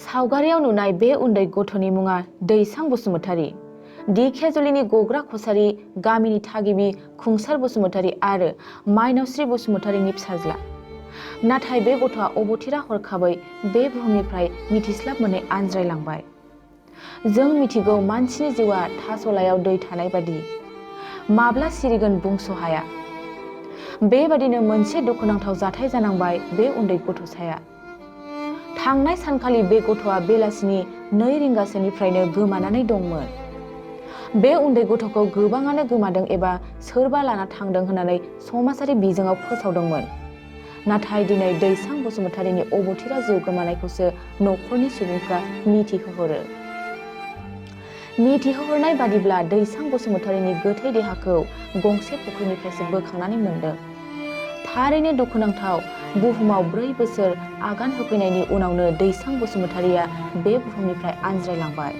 सावगारियाव नुनाय बे उन्दै गथ'नि मुङा दैसां बसुमतारी। दिखेजुलिनि गग्रा खसारी गामिनि थागिबि खुंसार बसुमतारी आरो माइनावस्रि बसुमतारीनि फिसाज्ला। नाथाय बे गथ'आ अबथिरा हरखाबै बे बुहुमनिफ्राय मिथिस्लाब मोनै आनज्रायलांबाय। जों मिथिगौ मानसिनि जिउआ थास'लायाव दै थानाय बादि, माब्ला सिरिगोन बुंस' हाया। बेबादिनो मोनसे दुखुनांथाव जाथाय जानांबाय बे उन्दै गथ'साया। थांनाय सानखालि बे गथ'आ बेलासिनि 2 रिंगासोनिफ्रायनो गोमानानै दंमोन। बे उन्दै गथ'खौ गोबाङानो गोमादों एबा सोरबा लाना थांदों होननानै समाजारि बिजोङाव फोसावदोंमोन। नाथाय दिनै दैसां बसुमतारीनि अबथिरा जिउ गोमानायखौसो नखरनि सुबुंफ्रा मिथिहोहरो। मिथिहोहरनाय बादिब्ला दैसां बसुमतारीनि गोथै देहाखौ गंसे फुख्रिनिफ्रायसो बोखांनानै मोनदों। थारैनो दुखुनांथाव, बुहुमाव 4 बोसोर आगान होफैनायनि उनावनो दैसां बसुमतारीया बे बुहुमनिफ्राय आनज्रायलांबाय।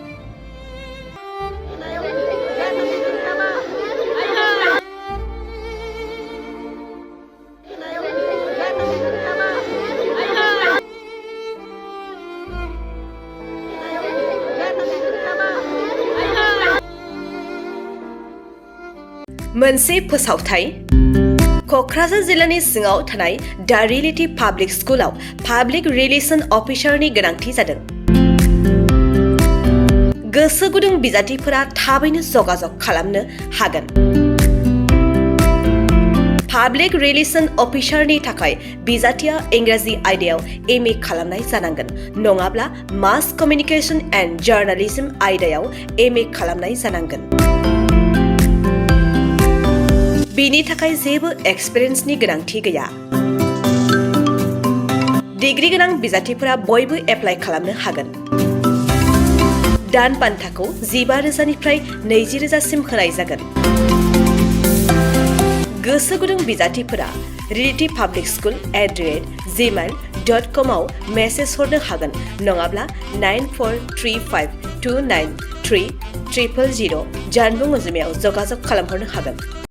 मोनसे फोसावथाय। क'क्राझार जिल्लानि सिङाव थानाय दा रियेलिटी पाब्लिक स्कुलाव पाब्लिक रिलेशन अफिसारनि गोनांथि जादों। गोसो गुदुं बिजाथिफोरा थाबैनो जगाजग खालामनो हागोन। पाब्लिक रिलेशन अफिसारनि थाखाय बिजाथिया इंराजि आयदायाव MA खालामनाय जानांगोन, नङाब्ला मास कमिउनिकेशन एन्ड जार्नालिज्म आयदायाव MA खालामनाय जानांगोन। बिनि थाखाय जेबो एक्सपिरियेन्सनि गोनांथि गैया। डिग्री गोनां बिजाथिफोरा बयबो एप्लाइ खालामनो हागोन। दान बान्थाखौ 15,000निफ्राय 20,000सिम होनाय जागोन। गोसो गुदुं बिजाथिफोरा realitypublicschool@gmail.com आव मेसेज हरनो हागोन, नङाब्ला 9435293000 जानबुं अनजिमायाव जगाजग खालामहरनो हागोन।